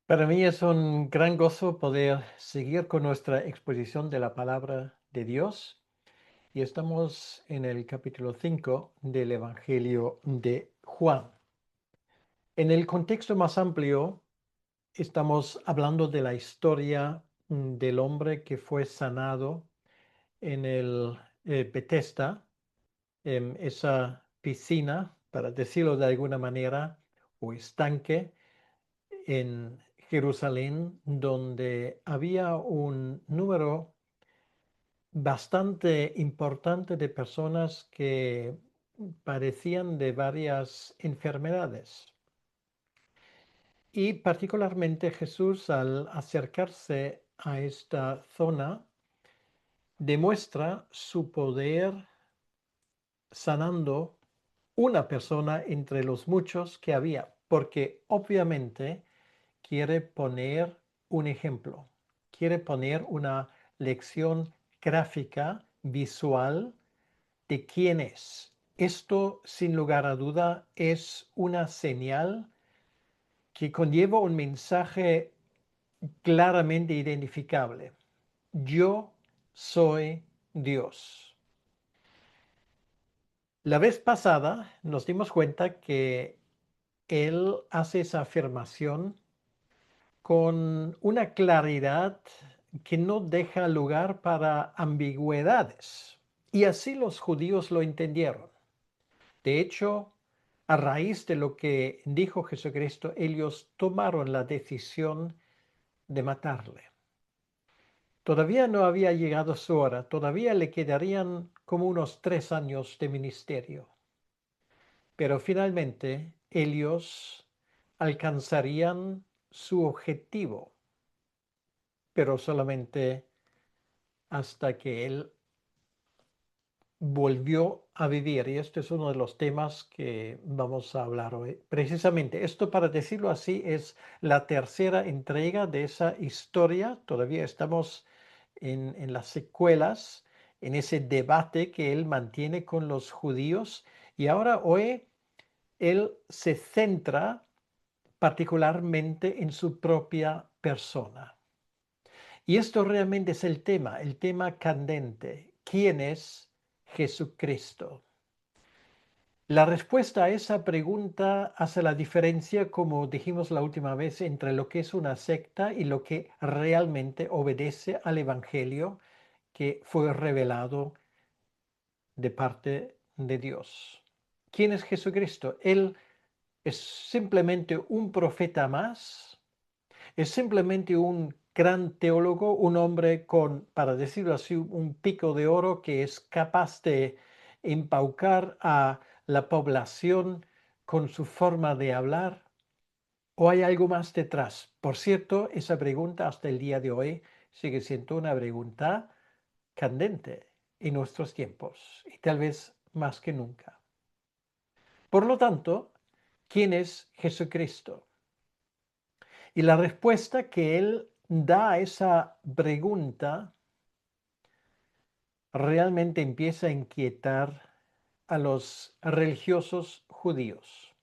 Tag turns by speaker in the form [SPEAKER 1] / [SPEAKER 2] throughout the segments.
[SPEAKER 1] Para mí es un gran gozo poder seguir con nuestra exposición de la palabra de Dios y estamos en el capítulo 5 del Evangelio de Juan. En el contexto más amplio, estamos hablando de la historia del hombre que fue sanado en el Bethesda, en esa piscina, para decirlo de alguna manera, o estanque en Jerusalén, donde había un número bastante importante de personas que padecían de varias enfermedades. Y particularmente Jesús, al acercarse a esta zona, demuestra su poder sanando una persona entre los muchos que había, porque obviamente quiere poner un ejemplo, quiere poner una lección gráfica, visual, de quién es. Esto, sin lugar a duda, es una señal que conlleva un mensaje claramente identificable. Yo soy Dios. La vez pasada nos dimos cuenta que él hace esa afirmación con una claridad que no deja lugar para ambigüedades. Y así los judíos lo entendieron. De hecho, a raíz de lo que dijo Jesucristo, ellos tomaron la decisión de matarle. Todavía no había llegado su hora, todavía le quedarían como unos 3 años de ministerio. Pero finalmente ellos alcanzarían su objetivo, pero solamente hasta que él volvió a vivir. Y este es uno de los temas que vamos a hablar hoy. Precisamente esto, para decirlo así, es la tercera entrega de esa historia. Todavía estamos en las secuelas, en ese debate que él mantiene con los judíos. Y ahora hoy él se centra particularmente en su propia persona. Y esto realmente es el tema candente. ¿Quién es Jesucristo? La respuesta a esa pregunta hace la diferencia, como dijimos la última vez, entre lo que es una secta y lo que realmente obedece al Evangelio que fue revelado de parte de Dios. ¿Quién es Jesucristo? Él es simplemente un profeta más. Es simplemente un gran teólogo, un hombre con, para decirlo así, un pico de oro que es capaz de embaucar a la población con su forma de hablar. ¿O hay algo más detrás? Por cierto, esa pregunta hasta el día de hoy sigue siendo una pregunta candente en nuestros tiempos y tal vez más que nunca. Por lo tanto, ¿quién es Jesucristo? Y la respuesta que él da a esa pregunta realmente empieza a inquietar a los religiosos judíos.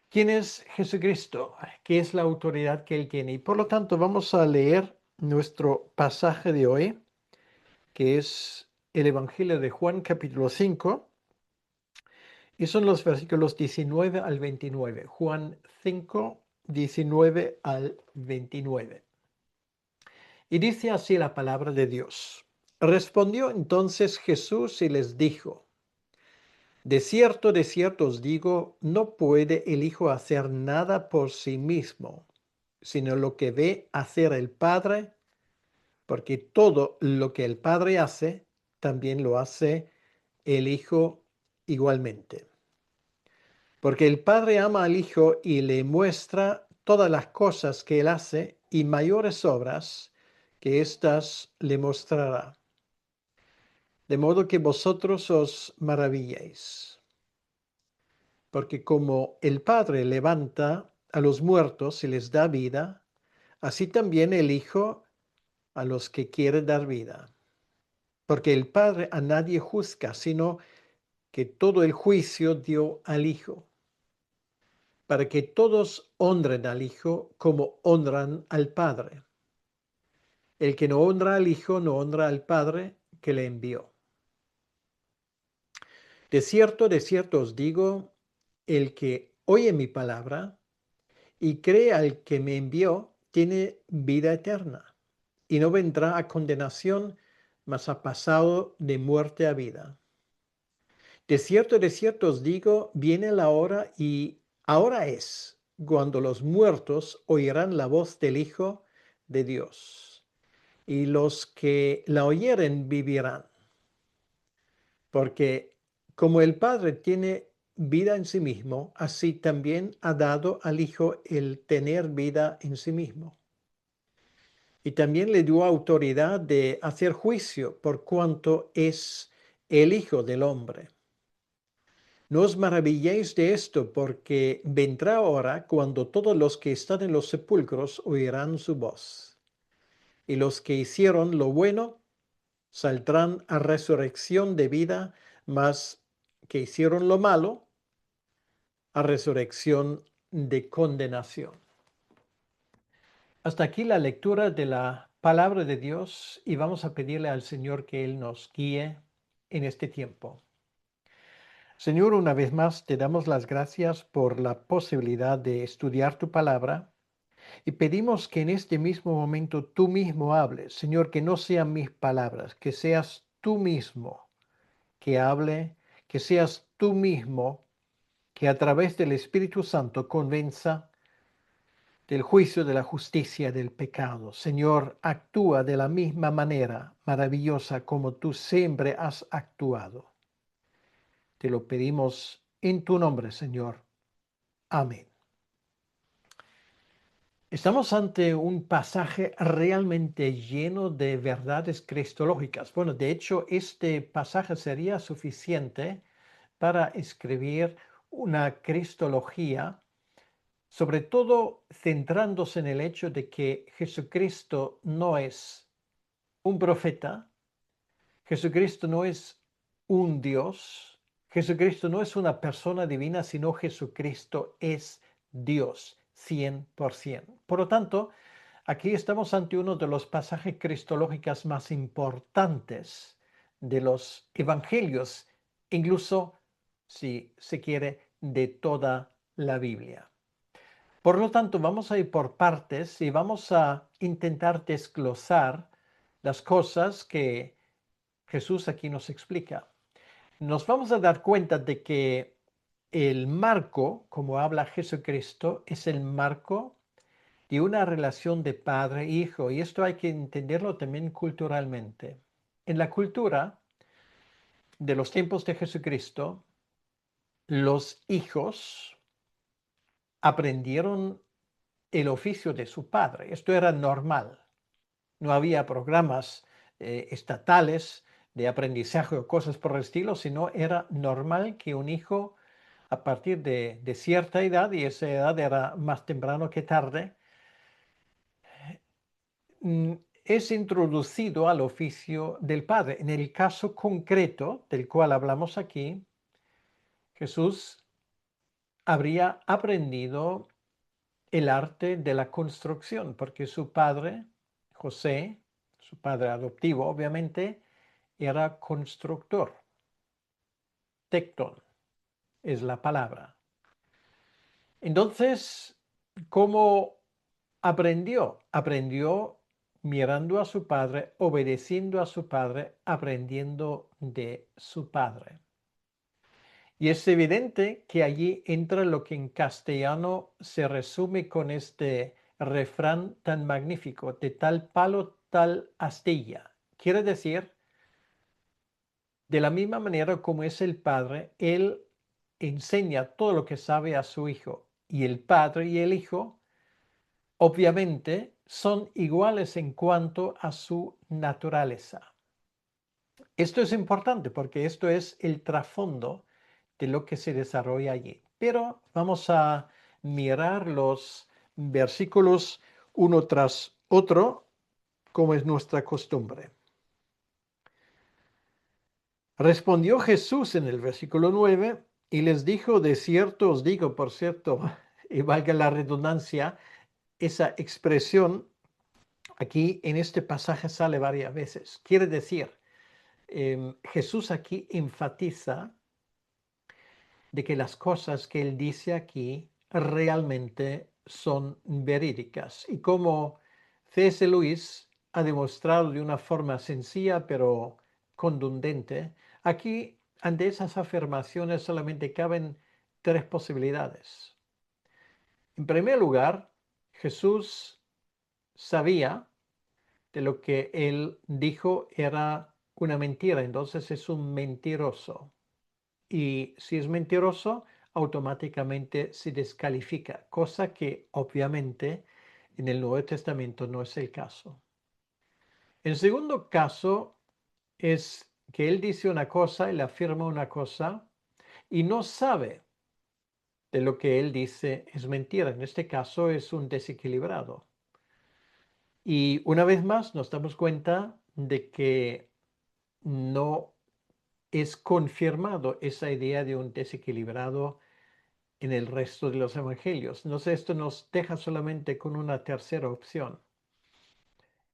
[SPEAKER 1] ¿Quién es Jesucristo? ¿Qué es la autoridad que él tiene? Y por lo tanto vamos a leer nuestro pasaje de hoy, que es el Evangelio de Juan capítulo 5, y son los versículos 19 al 29. Juan 5, 19 al 29. Y dice así la palabra de Dios. Respondió entonces Jesús y les dijo, de cierto os digo, no puede el Hijo hacer nada por sí mismo, sino lo que ve hacer el Padre, porque todo lo que el Padre hace, también lo hace el Hijo igualmente. Porque el Padre ama al Hijo y le muestra todas las cosas que él hace y mayores obras que éstas le mostrará, de modo que vosotros os maravilléis. Porque como el Padre levanta a los muertos y les da vida, así también el Hijo a los que quiere dar vida. Porque el Padre a nadie juzga, sino que todo el juicio dio al Hijo, para que todos honren al Hijo como honran al Padre. El que no honra al Hijo no honra al Padre que le envió. De cierto os digo, el que oye mi palabra y cree al que me envió, tiene vida eterna, y no vendrá a condenación, mas ha pasado de muerte a vida. De cierto os digo, viene la hora y ahora es, cuando los muertos oirán la voz del Hijo de Dios, y los que la oyeren vivirán. Porque como el Padre tiene vida en sí mismo, así también ha dado al Hijo el tener vida en sí mismo. Y también le dio autoridad de hacer juicio por cuanto es el Hijo del Hombre. No os maravilléis de esto, porque vendrá hora cuando todos los que están en los sepulcros oirán su voz. Y los que hicieron lo bueno saldrán a resurrección de vida, mas que hicieron lo malo a resurrección de condenación. Hasta aquí la lectura de la palabra de Dios y vamos a pedirle al Señor que Él nos guíe en este tiempo. Señor, una vez más te damos las gracias por la posibilidad de estudiar tu palabra y pedimos que en este mismo momento tú mismo hables. Señor, que no sean mis palabras, que seas tú mismo que hable, que seas tú mismo que a través del Espíritu Santo convenza del juicio, de la justicia, del pecado. Señor, actúa de la misma manera maravillosa como tú siempre has actuado. Te lo pedimos en tu nombre, Señor. Amén. Estamos ante un pasaje realmente lleno de verdades cristológicas. Bueno, de hecho, este pasaje sería suficiente para escribir una cristología, sobre todo centrándose en el hecho de que Jesucristo no es un profeta, Jesucristo no es un Dios, Jesucristo no es una persona divina, sino Jesucristo es Dios 100%. Por lo tanto, aquí estamos ante uno de los pasajes cristológicos más importantes de los evangelios, incluso si se quiere, de toda la Biblia. Por lo tanto, vamos a ir por partes y vamos a intentar desglosar las cosas que Jesús aquí nos explica. Nos vamos a dar cuenta de que el marco, como habla Jesucristo, es el marco de una relación de padre-hijo. Y esto hay que entenderlo también culturalmente. En la cultura de los tiempos de Jesucristo, los hijos aprendieron el oficio de su padre. Esto era normal. No había programas estatales de aprendizaje o cosas por el estilo, sino era normal que un hijo a partir de cierta edad, y esa edad era más temprano que tarde, es introducido al oficio del Padre. En el caso concreto del cual hablamos aquí, Jesús habría aprendido el arte de la construcción, porque su padre, José, su padre adoptivo, obviamente, era constructor. Tecton es la palabra. Entonces, ¿cómo aprendió? Aprendió mirando a su padre, obedeciendo a su padre, aprendiendo de su padre. Y es evidente que allí entra lo que en castellano se resume con este refrán tan magnífico: de tal palo, tal astilla. Quiere decir, de la misma manera como es el padre, él enseña todo lo que sabe a su hijo. Y el padre y el hijo, obviamente, son iguales en cuanto a su naturaleza. Esto es importante porque esto es el trasfondo de lo que se desarrolla allí. Pero vamos a mirar los versículos uno tras otro, como es nuestra costumbre. Respondió Jesús en el versículo 9 y les dijo: de cierto os digo, por cierto, y valga la redundancia, esa expresión aquí en este pasaje sale varias veces. Quiere decir, Jesús aquí enfatiza de que las cosas que él dice aquí realmente son verídicas. Y como C.S. Lewis ha demostrado de una forma sencilla pero contundente, aquí ante esas afirmaciones solamente caben tres posibilidades. En primer lugar, Jesús sabía de lo que él dijo era una mentira, entonces es un mentiroso. Y si es mentiroso, automáticamente se descalifica, cosa que obviamente en el Nuevo Testamento no es el caso. El segundo caso es que él dice una cosa, él afirma una cosa y no sabe de lo que él dice es mentira. En este caso es un desequilibrado. Y una vez más nos damos cuenta de que no es confirmado esa idea de un desequilibrado en el resto de los evangelios. Entonces esto nos deja solamente con una tercera opción.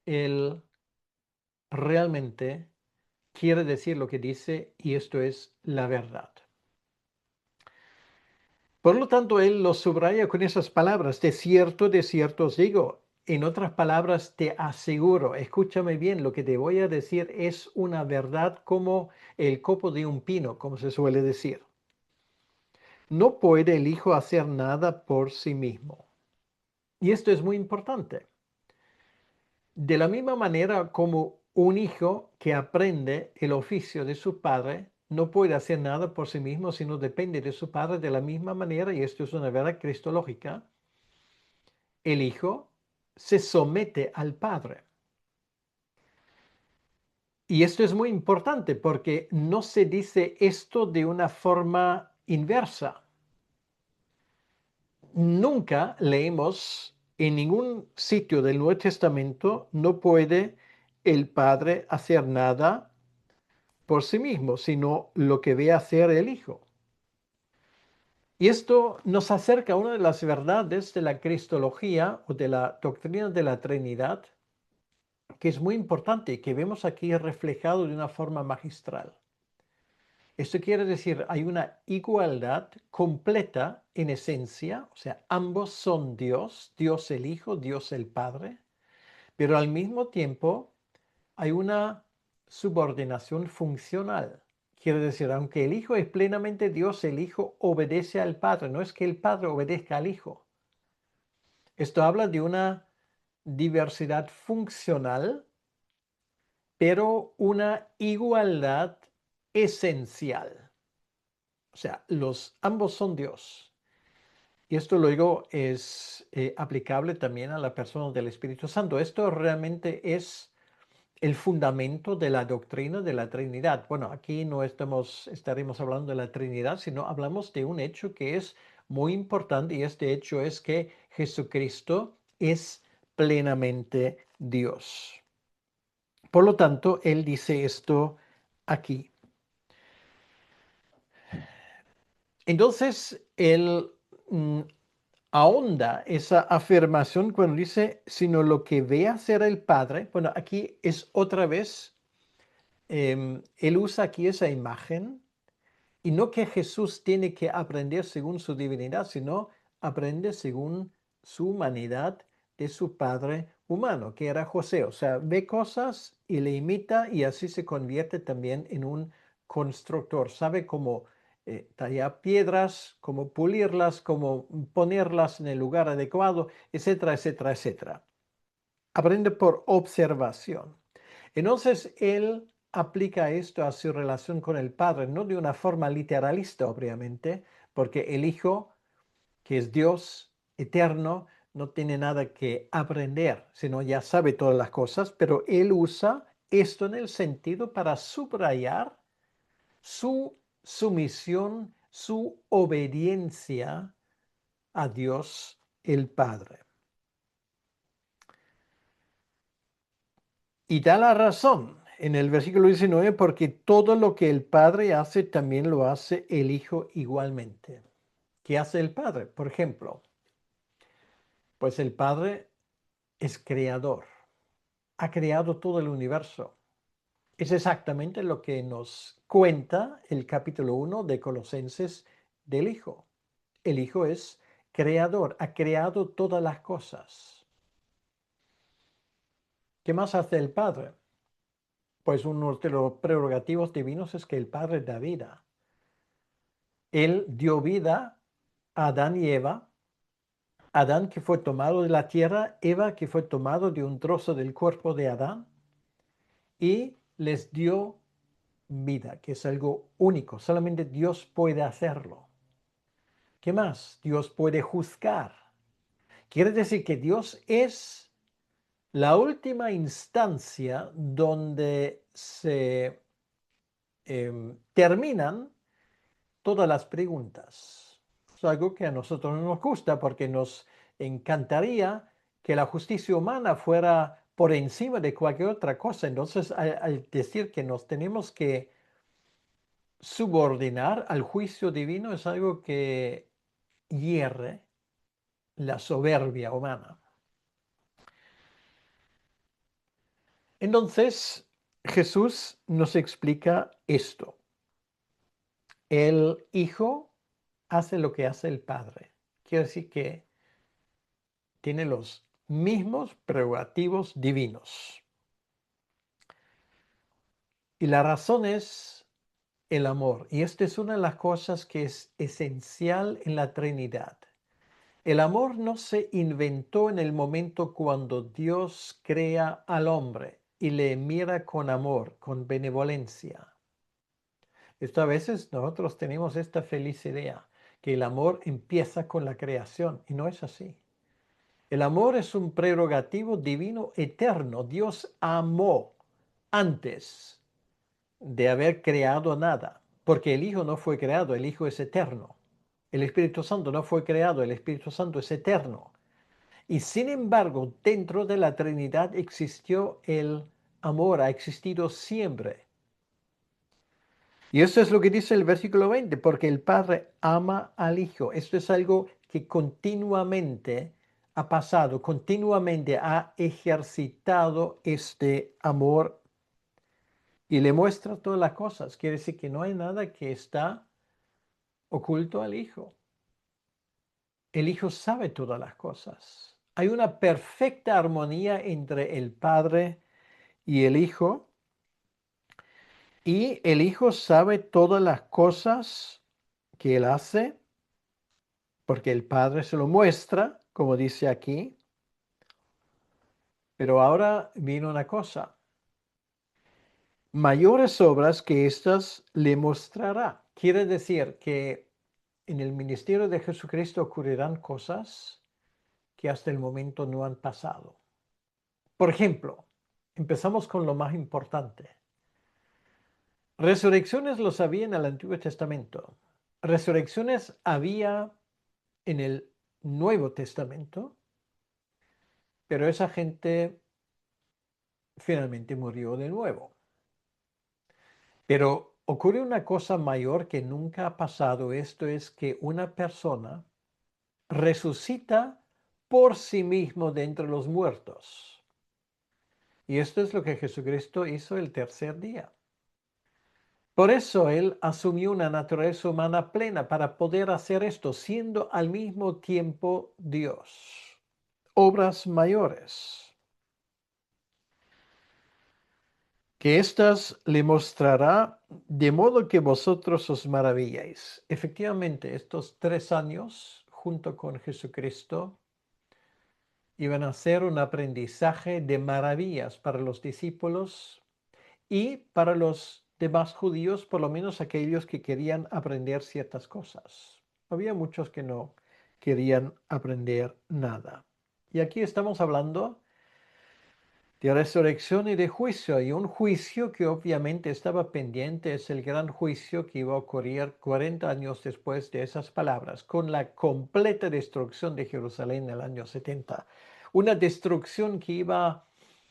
[SPEAKER 1] Él realmente quiere decir lo que dice y esto es la verdad. Por lo tanto, él lo subraya con esas palabras, de cierto os digo. En otras palabras, te aseguro, escúchame bien, lo que te voy a decir es una verdad como el copo de un pino, como se suele decir. No puede el hijo hacer nada por sí mismo. Y esto es muy importante. De la misma manera como un hijo que aprende el oficio de su padre no puede hacer nada por sí mismo, sino depende de su padre de la misma manera, y esto es una verdad cristológica, el hijo se somete al padre. Y esto es muy importante porque no se dice esto de una forma inversa. Nunca leemos en ningún sitio del Nuevo Testamento, no puede el padre hacer nada por sí mismo, sino lo que ve hacer el hijo. Y esto nos acerca a una de las verdades de la cristología o de la doctrina de la Trinidad, que es muy importante y que vemos aquí reflejado de una forma magistral. Esto quiere decir, hay una igualdad completa en esencia, o sea, ambos son Dios, Dios el Hijo, Dios el Padre, pero al mismo tiempo hay una subordinación funcional. Quiere decir, aunque el Hijo es plenamente Dios, el Hijo obedece al Padre, no es que el Padre obedezca al Hijo. Esto habla de una diversidad funcional, pero una igualdad esencial. O sea, ambos son Dios. Y esto luego es aplicable también a la persona del Espíritu Santo. Esto realmente es el fundamento de la doctrina de la Trinidad. Bueno, aquí no estaremos hablando de la Trinidad, sino hablamos de un hecho que es muy importante y este hecho es que Jesucristo es plenamente Dios. Por lo tanto, él dice esto aquí. Entonces, él ahonda esa afirmación cuando dice, sino lo que ve hacer el Padre. Bueno, aquí es otra vez, él usa aquí esa imagen y no que Jesús tiene que aprender según su divinidad, sino aprende según su humanidad de su padre humano, que era José. O sea, ve cosas y le imita y así se convierte también en un constructor. Sabe cómo tallar piedras, cómo pulirlas, cómo ponerlas en el lugar adecuado, etcétera, etcétera, etcétera. Aprende por observación. Entonces, él aplica esto a su relación con el Padre, no de una forma literalista, obviamente, porque el Hijo, que es Dios eterno, no tiene nada que aprender, sino ya sabe todas las cosas, pero él usa esto en el sentido para subrayar su sumisión, su obediencia a Dios el Padre. Y da la razón en el versículo 19, porque todo lo que el Padre hace, también lo hace el Hijo igualmente. ¿Qué hace el Padre? Por ejemplo, Pues el Padre es creador, ha creado todo el universo. Es exactamente lo que nos cuenta el capítulo 1 de Colosenses del Hijo. El Hijo es creador, ha creado todas las cosas. ¿Qué más hace el Padre? Pues uno de los prerrogativos divinos es que el Padre da vida. Él dio vida a Adán y Eva. Adán que fue tomado de la tierra, Eva que fue tomado de un trozo del cuerpo de Adán y les dio vida, que es algo único. Solamente Dios puede hacerlo. ¿Qué más? Dios puede juzgar. Quiere decir que Dios es la última instancia donde se terminan todas las preguntas. Es algo que a nosotros no nos gusta porque nos encantaría que la justicia humana fuera por encima de cualquier otra cosa. Entonces, al decir que nos tenemos que subordinar al juicio divino es algo que hierre la soberbia humana. Entonces, Jesús nos explica esto. El Hijo hace lo que hace el Padre. Quiere decir que tiene los mismos prerrogativos divinos. Y la razón es el amor. Y esta es una de las cosas que es esencial en la Trinidad. El amor no se inventó en el momento cuando Dios crea al hombre y le mira con amor, con benevolencia. Esto a veces nosotros tenemos esta feliz idea, que el amor empieza con la creación, y no es así. El amor es un prerrogativo divino eterno. Dios amó antes de haber creado nada, porque el Hijo no fue creado, el Hijo es eterno. El Espíritu Santo no fue creado, el Espíritu Santo es eterno. Y sin embargo, dentro de la Trinidad existió el amor, ha existido siempre. Y eso es lo que dice el versículo 20, porque el Padre ama al Hijo. Esto es algo que continuamente ha pasado, continuamente ha ejercitado este amor y le muestra todas las cosas. Quiere decir que no hay nada que está oculto al Hijo. El Hijo sabe todas las cosas. Hay una perfecta armonía entre el Padre y el Hijo. Y el Hijo sabe todas las cosas que Él hace, porque el Padre se lo muestra, como dice aquí. Pero ahora viene una cosa. Mayores obras que éstas le mostrará. Quiere decir que en el ministerio de Jesucristo ocurrirán cosas que hasta el momento no han pasado. Por ejemplo, empezamos con lo más importante. Resurrecciones los había en el Antiguo Testamento. Resurrecciones había en el Nuevo Testamento, pero esa gente finalmente murió de nuevo. Pero ocurre una cosa mayor que nunca ha pasado. Esto es que una persona resucita por sí mismo de entre los muertos. Y esto es lo que Jesucristo hizo el tercer día. Por eso Él asumió una naturaleza humana plena para poder hacer esto, siendo al mismo tiempo Dios. Obras mayores, que éstas le mostrará, de modo que vosotros os maravilláis. Efectivamente, estos 3 años junto con Jesucristo iban a ser un aprendizaje de maravillas para los discípulos y para los demás judíos, por lo menos aquellos que querían aprender ciertas cosas. Había muchos que no querían aprender nada. Y aquí estamos hablando de resurrección y de juicio. Y un juicio que obviamente estaba pendiente es el gran juicio que iba a ocurrir 40 años después de esas palabras, con la completa destrucción de Jerusalén en el año 70. Una destrucción que iba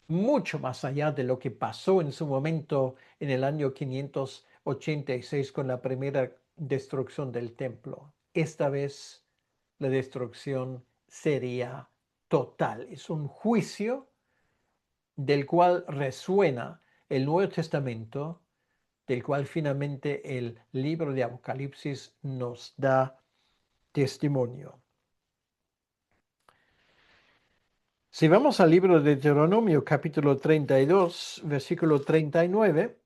[SPEAKER 1] mucho más allá de lo que pasó en su momento en el año 586 con la primera destrucción del templo. Esta vez la destrucción sería total, es un juicio del cual resuena el Nuevo Testamento, del cual finalmente el libro de Apocalipsis nos da testimonio. Si vamos al libro de Deuteronomio, capítulo 32, versículo 39,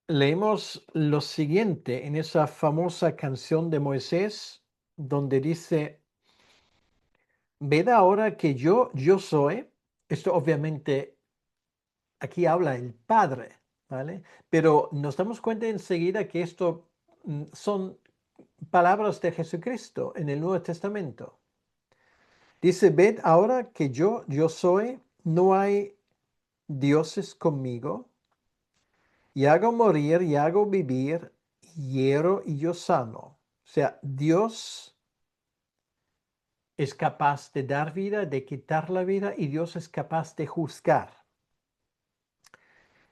[SPEAKER 1] leemos lo siguiente en esa famosa canción de Moisés, donde dice: ved ahora que yo soy. Esto obviamente aquí habla el Padre, ¿vale? Pero nos damos cuenta enseguida que esto son palabras de Jesucristo en el Nuevo Testamento. Dice: ved ahora que yo soy, no hay dioses conmigo, y hago morir y hago vivir, hiero y yo sano. O sea, Dios es capaz de dar vida, de quitar la vida, y Dios es capaz de juzgar.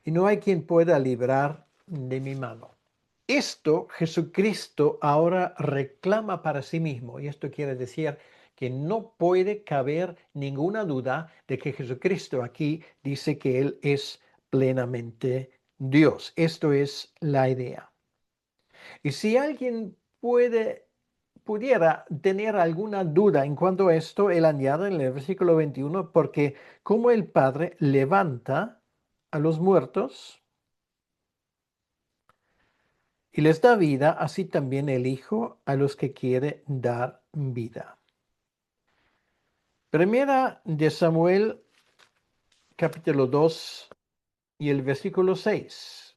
[SPEAKER 1] Y no hay quien pueda librar de mi mano. Esto Jesucristo ahora reclama para sí mismo, y esto quiere decir que no puede caber ninguna duda de que Jesucristo aquí dice que Él es plenamente Dios. Esto es la idea. Y si alguien pudiera tener alguna duda en cuanto a esto, él añade en el versículo 21, porque como el Padre levanta a los muertos y les da vida, así también el Hijo a los que quiere dar vida. Primera de Samuel, capítulo 2 y el versículo 6.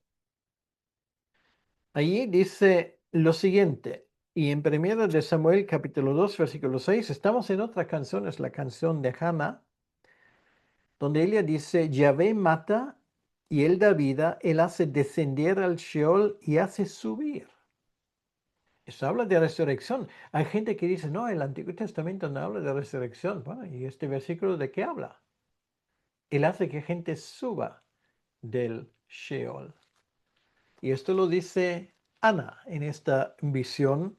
[SPEAKER 1] Allí dice lo siguiente, y en Primera de Samuel, capítulo 2, versículo 6, estamos en otra canción, es la canción de Hannah, donde ella dice: Yahvé mata y él da vida, él hace descender al Sheol y hace subir. Eso habla de resurrección. Hay gente que dice: no, el Antiguo Testamento no habla de resurrección. Bueno, ¿y este versículo de qué habla? Él hace que gente suba del Sheol. Y esto lo dice Ana en esta visión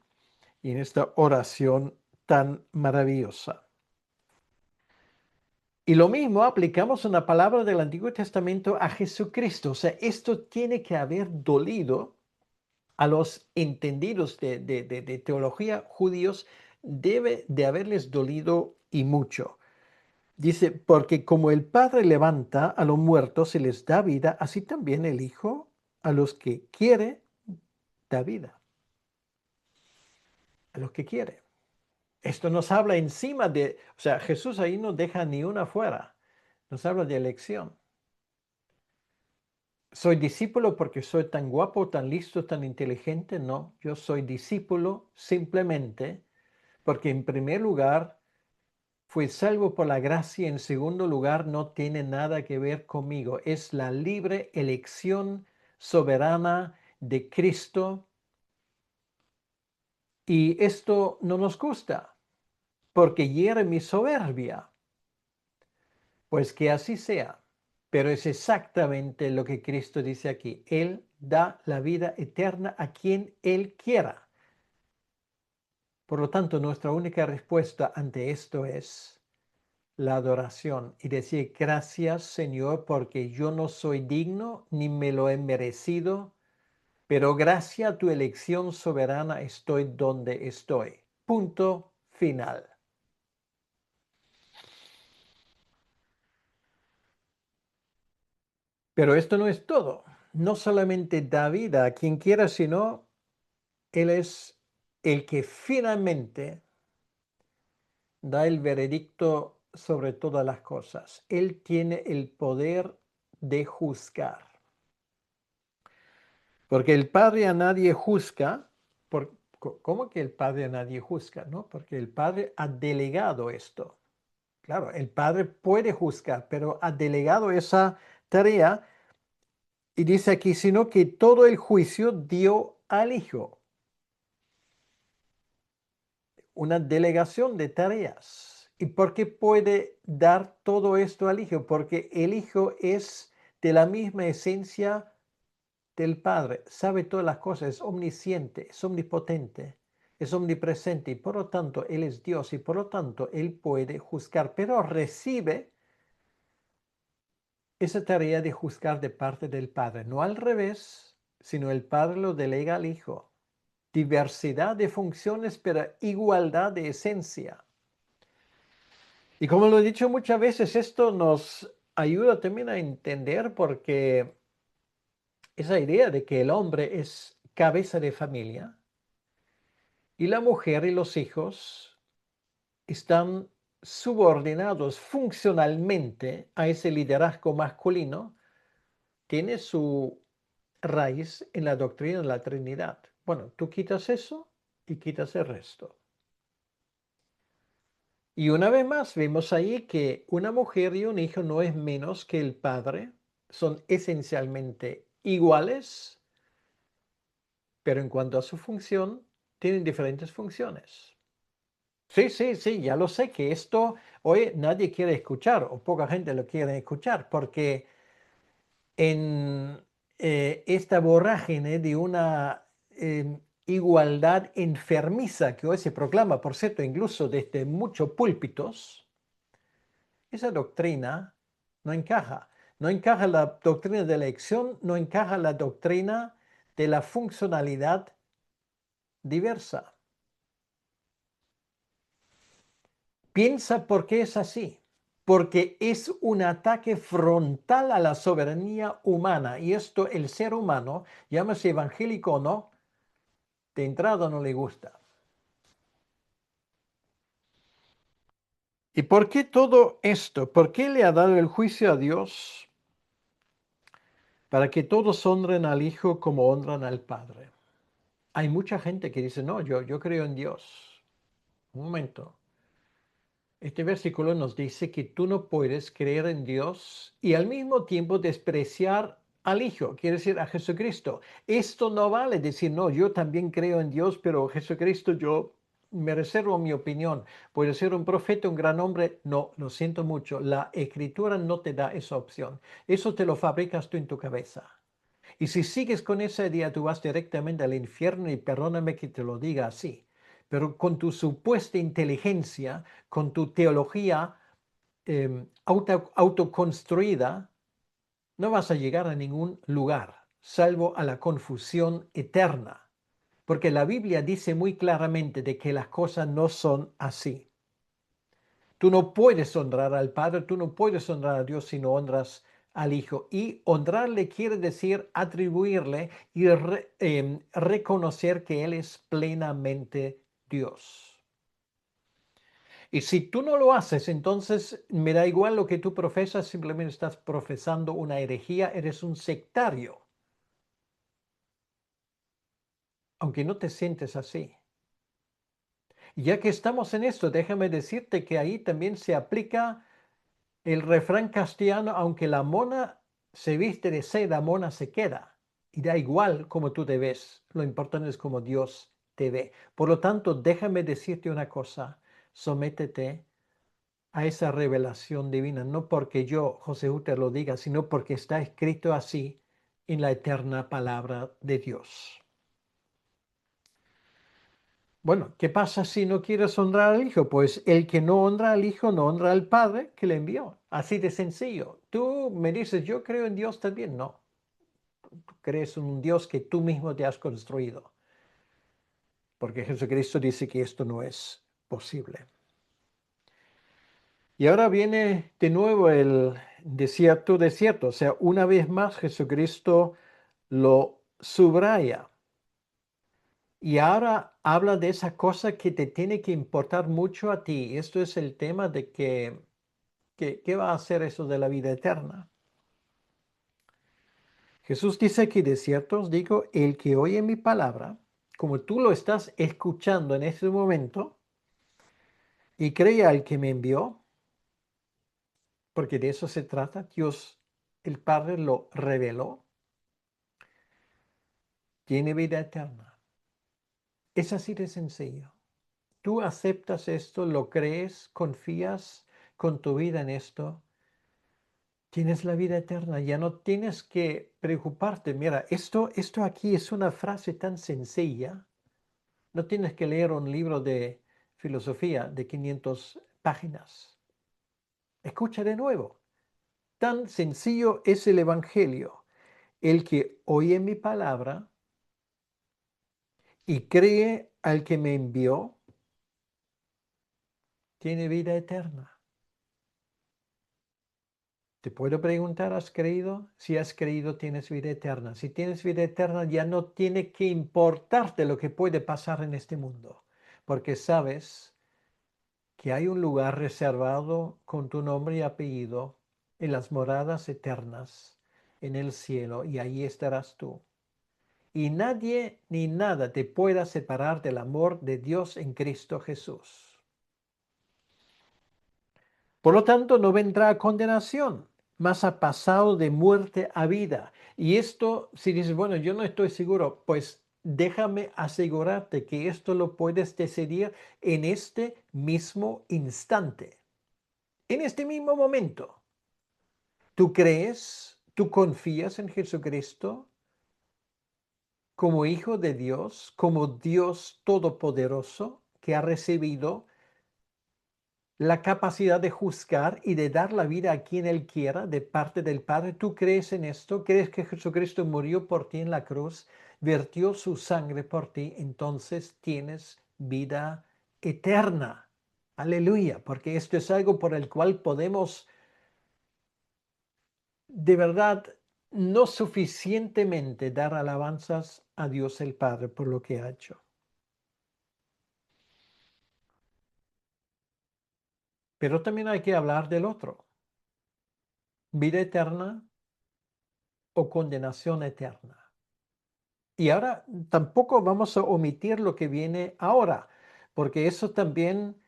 [SPEAKER 1] y en esta oración tan maravillosa. Y lo mismo aplicamos una palabra del Antiguo Testamento a Jesucristo. O sea, esto tiene que haber dolido a los entendidos de teología judíos, debe de haberles dolido y mucho. Dice: porque como el Padre levanta a los muertos y les da vida, así también el Hijo a los que quiere da vida. A los que quiere. Esto nos habla encima de, o sea, Jesús ahí no deja ni una fuera. Nos habla de elección. ¿Soy discípulo porque soy tan guapo, tan listo, tan inteligente? No, yo soy discípulo simplemente porque en primer lugar fui salvo por la gracia, en segundo lugar no tiene nada que ver conmigo. Es la libre elección soberana de Cristo, y esto no nos gusta porque hiere mi soberbia. Pues que así sea. Pero es exactamente lo que Cristo dice aquí. Él da la vida eterna a quien Él quiera. Por lo tanto, nuestra única respuesta ante esto es la adoración y decir: gracias, Señor, porque yo no soy digno ni me lo he merecido, pero gracias a tu elección soberana estoy donde estoy. Punto final. Pero esto no es todo. No solamente da vida a quien quiera, sino Él es el que finalmente da el veredicto sobre todas las cosas. Él tiene el poder de juzgar. Porque el Padre a nadie juzga. ¿Cómo que el Padre a nadie juzga? ¿No? Porque el Padre ha delegado esto. Claro, el Padre puede juzgar, pero ha delegado esa tarea, y dice aquí: sino que todo el juicio dio al Hijo. Una delegación de tareas. ¿Y por qué puede dar todo esto al Hijo? Porque el Hijo es de la misma esencia del Padre, sabe todas las cosas, es omnisciente, es omnipotente. es omnipresente y por lo tanto Él es Dios y por lo tanto Él puede juzgar, pero recibe esa tarea de juzgar de parte del Padre, no al revés, sino el Padre lo delega al Hijo. Diversidad de funciones, pero igualdad de esencia. Y como lo he dicho muchas veces, esto nos ayuda también a entender porque esa idea de que el hombre es cabeza de familia y la mujer y los hijos están subordinados funcionalmente a ese liderazgo masculino, tiene su raíz en la doctrina de la Trinidad. Bueno, tú quitas eso y quitas el resto. Y una vez más vemos ahí que una mujer y un hijo no es menos que el padre, son esencialmente iguales, pero en cuanto a su función, tienen diferentes funciones. Sí, sí, sí, ya lo sé que esto hoy nadie quiere escuchar o poca gente lo quiere escuchar porque en esta vorágine de una igualdad enfermiza que hoy se proclama, por cierto, incluso desde muchos púlpitos, esa doctrina no encaja. No encaja la doctrina de elección, no encaja la doctrina de la funcionalidad diversa. Piensa por qué es así. Porque es un ataque frontal a la soberanía humana. Y esto el ser humano, llámese evangélico o no, de entrada no le gusta. ¿Y por qué todo esto? ¿Por qué le ha dado el juicio a Dios para que todos honren al Hijo como honran al Padre? Hay mucha gente que dice, no, yo creo en Dios. Un momento. Este versículo nos dice que tú no puedes creer en Dios y al mismo tiempo despreciar al Hijo, quiere decir a Jesucristo. Esto no vale decir, no, yo también creo en Dios, pero Jesucristo yo me reservo mi opinión. Puede ser un profeta, un gran hombre. No, lo siento mucho. La Escritura no te da esa opción. Eso te lo fabricas tú en tu cabeza. Y si sigues con esa idea, tú vas directamente al infierno y perdóname que te lo diga así. Pero con tu supuesta inteligencia, con tu teología autoconstruida, no vas a llegar a ningún lugar, salvo a la confusión eterna. Porque la Biblia dice muy claramente de que las cosas no son así. Tú no puedes honrar al Padre, tú no puedes honrar a Dios si no honras al Hijo. Y honrarle quiere decir atribuirle y reconocer que Él es plenamente Dios. Y si tú no lo haces, entonces me da igual lo que tú profesas, simplemente estás profesando una herejía, eres un sectario, aunque no te sientes así. Y ya que estamos en esto, déjame decirte que ahí también se aplica el refrán castellano, aunque la mona se viste de seda, mona se queda. Y da igual cómo tú te ves, lo importante es cómo Dios te ve. Por lo tanto, déjame decirte una cosa, sométete a esa revelación divina, no porque yo, José Uter, lo diga, sino porque está escrito así en la eterna palabra de Dios. Bueno, ¿qué pasa si no quieres honrar al Hijo? Pues el que no honra al Hijo no honra al Padre que le envió. Así de sencillo. Tú me dices, yo creo en Dios también. No, tú crees en un Dios que tú mismo te has construido. Porque Jesucristo dice que esto no es posible. Y ahora viene de nuevo el desierto, desierto. O sea, una vez más Jesucristo lo subraya. Y ahora habla de esa cosa que te tiene que importar mucho a ti. Esto es el tema de que ¿qué va a hacer eso de la vida eterna? Jesús dice aquí, de cierto os digo, el que oye mi palabra, como tú lo estás escuchando en este momento, y cree al que me envió, porque de eso se trata, Dios, el Padre lo reveló, tiene vida eterna. Es así de sencillo. Tú aceptas esto, lo crees, confías con tu vida en esto, tienes la vida eterna, ya no tienes que preocuparte. Mira, esto aquí es una frase tan sencilla, No tienes que leer un libro de filosofía de 500 páginas. Escucha de nuevo. Tan sencillo es el Evangelio. El que oye mi palabra y cree al que me envió, tiene vida eterna. Te puedo preguntar, ¿has creído? Si has creído, tienes vida eterna. Si tienes vida eterna, ya no tiene que importarte lo que puede pasar en este mundo, porque sabes que hay un lugar reservado con tu nombre y apellido en las moradas eternas en el cielo, y ahí estarás tú. Y nadie ni nada te pueda separar del amor de Dios en Cristo Jesús. Por lo tanto, no vendrá a condenación, mas ha pasado de muerte a vida. Y esto, si dices, bueno, yo no estoy seguro, pues déjame asegurarte que esto lo puedes decidir en este mismo instante, en este mismo momento. ¿Tú crees, tú confías en Jesucristo como Hijo de Dios, como Dios Todopoderoso que ha recibido la capacidad de juzgar y de dar la vida a quien Él quiera de parte del Padre? ¿Tú crees en esto? ¿Crees que Jesucristo murió por ti en la cruz, vertió su sangre por ti? Entonces tienes vida eterna. Aleluya, porque esto es algo por el cual podemos de verdad no suficientemente dar alabanzas a Dios el Padre por lo que ha hecho. Pero también hay que hablar del otro, vida eterna o condenación eterna. Y ahora tampoco vamos a omitir lo que viene ahora, porque eso también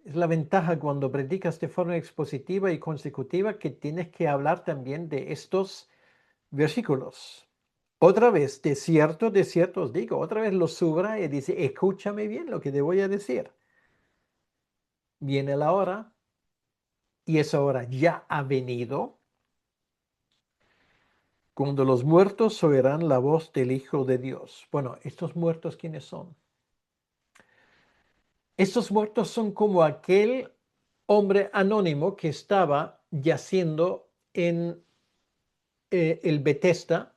[SPEAKER 1] es la ventaja cuando predicas de forma expositiva y consecutiva, que tienes que hablar también de estos versículos. Otra vez, de cierto os digo, otra vez lo subraya y dice, escúchame bien lo que te voy a decir. Viene la hora, y esa hora ya ha venido, cuando los muertos oirán la voz del Hijo de Dios. Bueno, ¿estos muertos quiénes son? Estos muertos son como aquel hombre anónimo que estaba yaciendo en el Bethesda,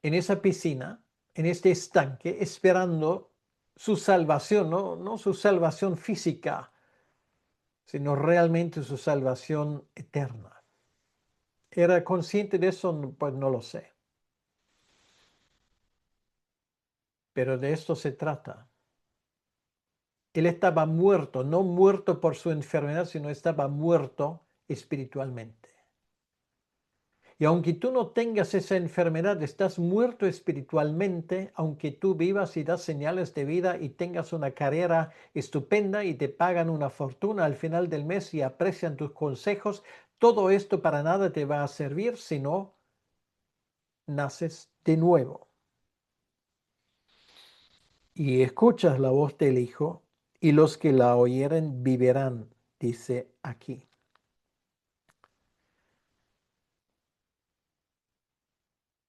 [SPEAKER 1] en esa piscina, en este estanque, esperando su salvación, no su salvación física, sino realmente su salvación eterna. ¿Era consciente de eso? Pues no lo sé. Pero de esto se trata. Él estaba muerto, no muerto por su enfermedad, sino estaba muerto espiritualmente. Y aunque tú no tengas esa enfermedad, estás muerto espiritualmente, aunque tú vivas y das señales de vida y tengas una carrera estupenda y te pagan una fortuna al final del mes y aprecian tus consejos, todo esto para nada te va a servir si no naces de nuevo y escuchas la voz del Hijo, y los que la oyeren vivirán, dice aquí.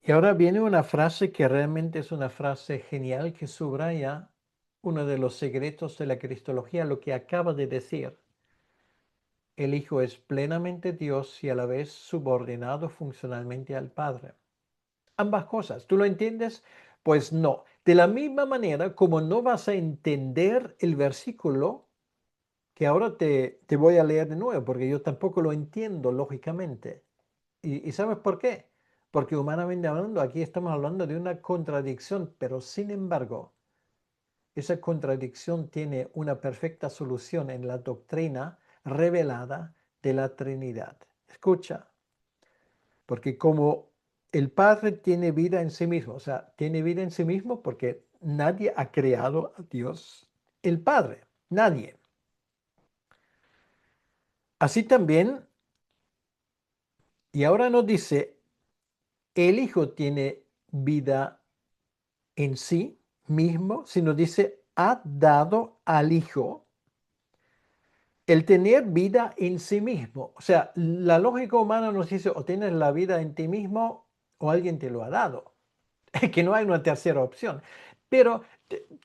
[SPEAKER 1] Y ahora viene una frase que realmente es una frase genial que subraya uno de los secretos de la cristología, lo que acaba de decir. El Hijo es plenamente Dios y a la vez subordinado funcionalmente al Padre. Ambas cosas, ¿tú lo entiendes? Pues no. De la misma manera como no vas a entender el versículo que ahora te voy a leer de nuevo, porque yo tampoco lo entiendo lógicamente. ¿Y sabes por qué? Porque humanamente hablando, aquí estamos hablando de una contradicción, pero sin embargo, esa contradicción tiene una perfecta solución en la doctrina revelada de la Trinidad. Escucha, porque como el Padre tiene vida en sí mismo, o sea, tiene vida en sí mismo porque nadie ha creado a Dios el Padre, nadie. Así también, y ahora nos dice, el Hijo tiene vida en sí mismo, sino dice, ha dado al Hijo el tener vida en sí mismo. O sea, la lógica humana nos dice, o tienes la vida en ti mismo o alguien te lo ha dado. Que no hay una tercera opción. Pero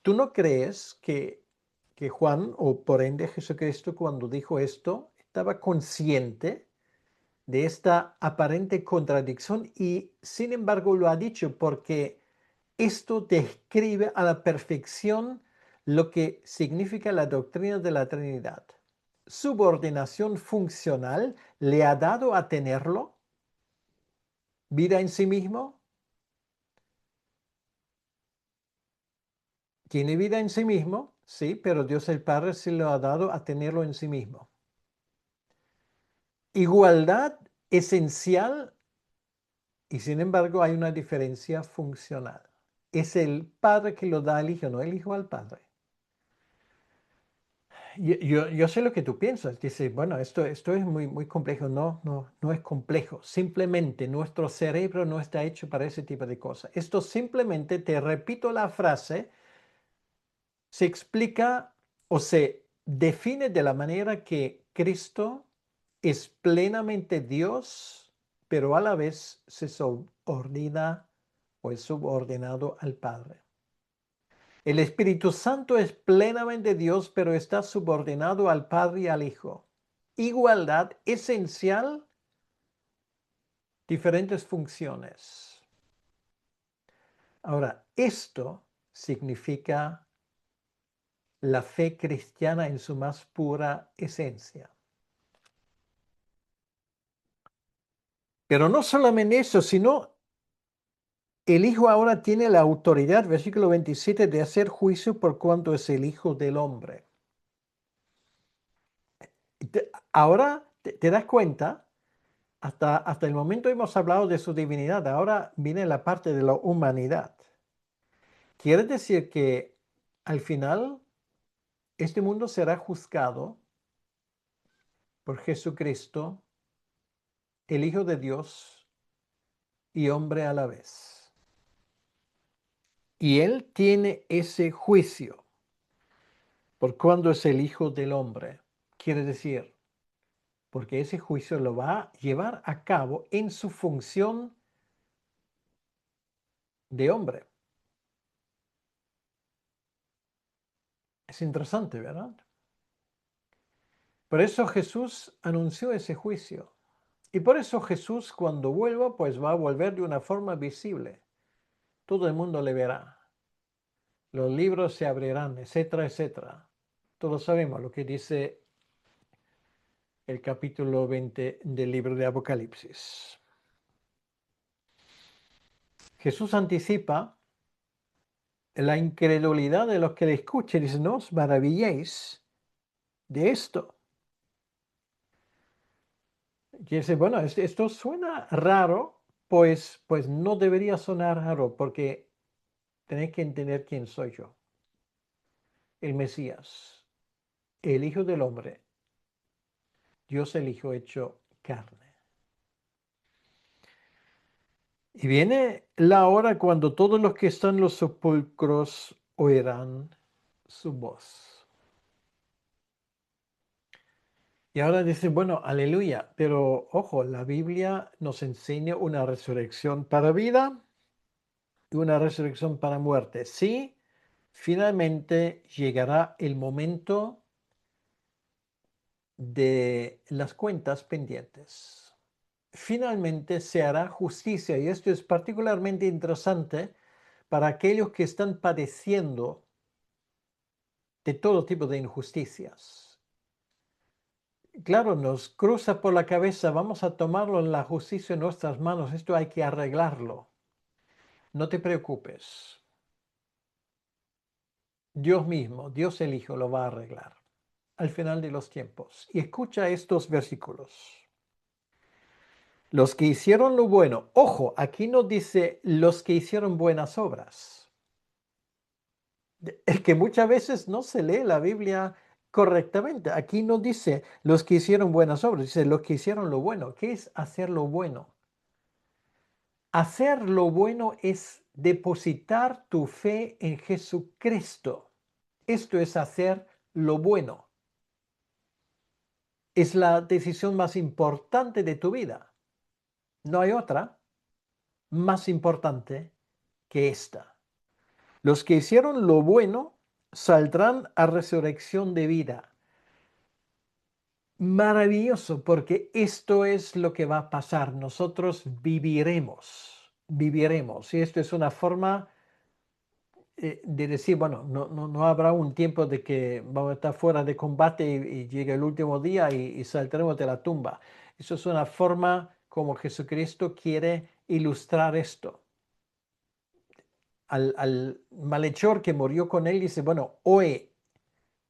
[SPEAKER 1] ¿Tú no crees que Juan, o por ende Jesucristo, cuando dijo esto, estaba consciente de esta aparente contradicción y sin embargo lo ha dicho porque esto describe a la perfección lo que significa la doctrina de la Trinidad? Subordinación funcional le ha dado a tenerlo, vida en sí mismo, tiene vida en sí mismo, sí, pero Dios el Padre se lo ha dado a tenerlo en sí mismo. Igualdad esencial y sin embargo hay una diferencia funcional. Es el Padre que lo da al Hijo, no el Hijo al Padre. Yo sé lo que tú piensas. Dices, bueno, esto es muy complejo. No, no es complejo. Simplemente nuestro cerebro no está hecho para ese tipo de cosas. Esto simplemente, te repito la frase, se explica o se define de la manera que Cristo es plenamente Dios, pero a la vez se subordina o es subordinado al Padre. El Espíritu Santo es plenamente Dios, pero está subordinado al Padre y al Hijo. Igualdad esencial, diferentes funciones. Ahora, esto significa la fe cristiana en su más pura esencia. Pero no solamente eso, sino el Hijo ahora tiene la autoridad, versículo 27, de hacer juicio por cuanto es el Hijo del Hombre. Ahora te das cuenta, hasta el momento hemos hablado de su divinidad, ahora viene la parte de la humanidad. Quiere decir que al final este mundo será juzgado por Jesucristo, el Hijo de Dios y hombre a la vez. Y Él tiene ese juicio por cuando es el Hijo del Hombre. Quiere decir, porque ese juicio lo va a llevar a cabo en su función de hombre. Es interesante, ¿verdad? Por eso Jesús anunció ese juicio. Y por eso Jesús, cuando vuelva, pues va a volver de una forma visible. Todo el mundo le verá. Los libros se abrirán, etcétera, etcétera. Todos sabemos lo que dice el capítulo 20 del libro de Apocalipsis. Jesús anticipa la incredulidad de los que le escuchen. Dice, no os maravilléis de esto. Y dice, bueno, esto suena raro, pues no debería sonar raro, porque tenéis que entender quién soy yo. El Mesías, el Hijo del Hombre, Dios el Hijo hecho carne. Y viene la hora cuando todos los que están en los sepulcros oirán su voz. Y ahora dicen, bueno, aleluya, pero ojo, la Biblia nos enseña una resurrección para vida y una resurrección para muerte. Sí, finalmente llegará el momento de las cuentas pendientes. Finalmente se hará justicia y esto es particularmente interesante para aquellos que están padeciendo de todo tipo de injusticias. Claro, nos cruza por la cabeza, vamos a tomarlo en la justicia en nuestras manos, esto hay que arreglarlo. No te preocupes. Dios mismo, Dios el Hijo lo va a arreglar al final de los tiempos. Y escucha estos versículos. Los que hicieron lo bueno, ojo, aquí no dice los que hicieron buenas obras. Es que muchas veces no se lee la Biblia correctamente. Aquí no dice los que hicieron buenas obras, dice los que hicieron lo bueno. ¿Qué es hacer lo bueno? Hacer lo bueno es depositar tu fe en Jesucristo. Esto es hacer lo bueno. Es la decisión más importante de tu vida. No hay otra más importante que esta. Los que hicieron lo bueno saldrán a resurrección de vida. Maravilloso, porque esto es lo que va a pasar. Nosotros viviremos. Y esto es una forma de decir, bueno, no habrá un tiempo de que vamos a estar fuera de combate y llegue el último día y saltaremos de la tumba. Eso es una forma como Jesucristo quiere ilustrar esto. Al malhechor que murió con él dice, bueno, hoy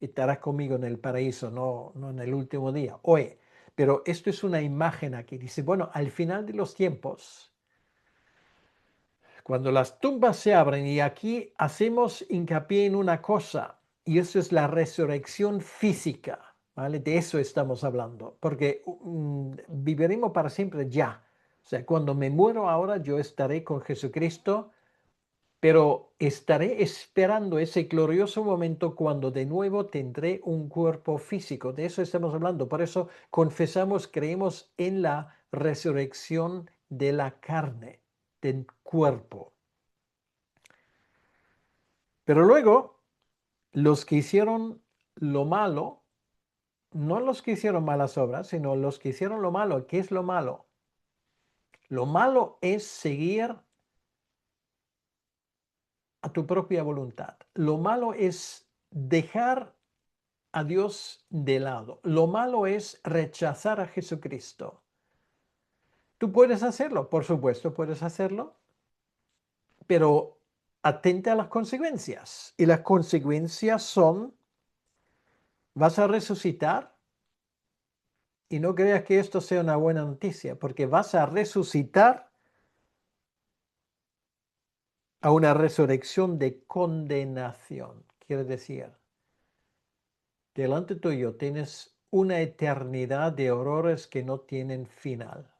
[SPEAKER 1] estarás conmigo en el paraíso, no en el último día, hoy. Pero esto es una imagen aquí. Dice, bueno, al final de los tiempos, cuando las tumbas se abren, y aquí hacemos hincapié en una cosa, y eso es la resurrección física, ¿vale? De eso estamos hablando, porque viviremos para siempre ya. O sea, cuando me muero ahora, yo estaré con Jesucristo, pero estaré esperando ese glorioso momento cuando de nuevo tendré un cuerpo físico. De eso estamos hablando. Por eso confesamos, creemos en la resurrección de la carne, del cuerpo. Pero luego, los que hicieron lo malo, no los que hicieron malas obras, sino los que hicieron lo malo. ¿Qué es lo malo? Lo malo es seguir a tu propia voluntad. Lo malo es dejar a Dios de lado. Lo malo es rechazar a Jesucristo. Tú puedes hacerlo, por supuesto, puedes hacerlo, pero atente a las consecuencias. Y las consecuencias son, vas a resucitar. Y no creas que esto sea una buena noticia, porque vas a resucitar a una resurrección de condenación. Quiere decir, delante tuyo tienes una eternidad de horrores que no tienen final.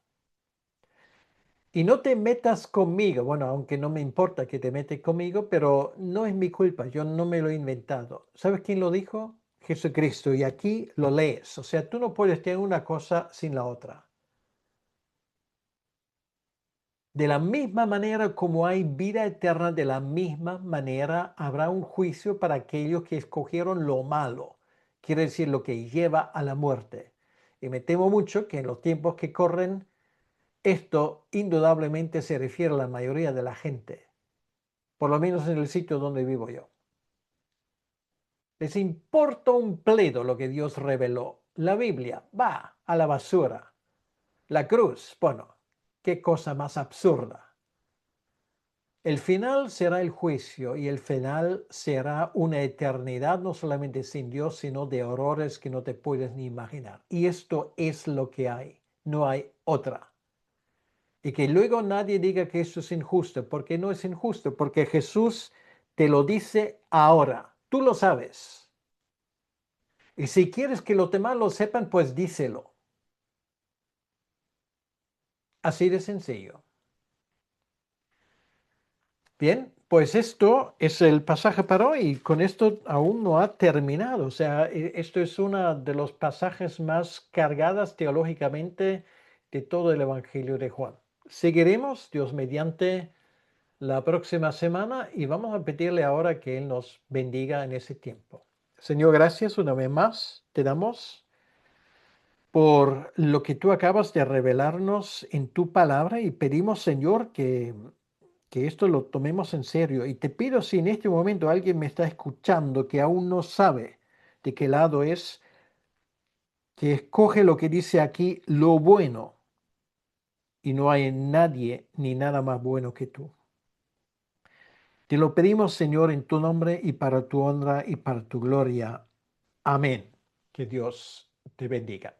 [SPEAKER 1] Y no te metas conmigo, bueno, aunque no me importa que te metes conmigo, pero no es mi culpa, yo no me lo he inventado. ¿Sabes quién lo dijo? Jesucristo. Y aquí lo lees. O sea, tú no puedes tener una cosa sin la otra. De la misma manera como hay vida eterna, de la misma manera habrá un juicio para aquellos que escogieron lo malo. Quiere decir lo que lleva a la muerte. Y me temo mucho que en los tiempos que corren, esto indudablemente se refiere a la mayoría de la gente, por lo menos en el sitio donde vivo yo. Les importa un bledo lo que Dios reveló. La Biblia va a la basura. La cruz, bueno, qué cosa más absurda. El final será el juicio y el final será una eternidad no solamente sin Dios, sino de horrores que no te puedes ni imaginar. Y esto es lo que hay, no hay otra. Y que luego nadie diga que eso es injusto, porque no es injusto, porque Jesús te lo dice ahora, tú lo sabes. Y si quieres que los demás lo sepan, pues díselo. Así de sencillo. Bien, pues esto es el pasaje para hoy. Con esto aún no ha terminado. O sea, esto es uno de los pasajes más cargadas teológicamente de todo el Evangelio de Juan. Seguiremos, Dios mediante, la próxima semana y vamos a pedirle ahora que Él nos bendiga en ese tiempo. Señor, gracias una vez más. Te damos por lo que tú acabas de revelarnos en tu palabra y pedimos, Señor, que esto lo tomemos en serio. Y te pido si en este momento alguien me está escuchando que aún no sabe de qué lado es, que escoge lo que dice aquí, lo bueno, y no hay en nadie ni nada más bueno que tú. Te lo pedimos, Señor, en tu nombre y para tu honra y para tu gloria. Amén. Que Dios te bendiga.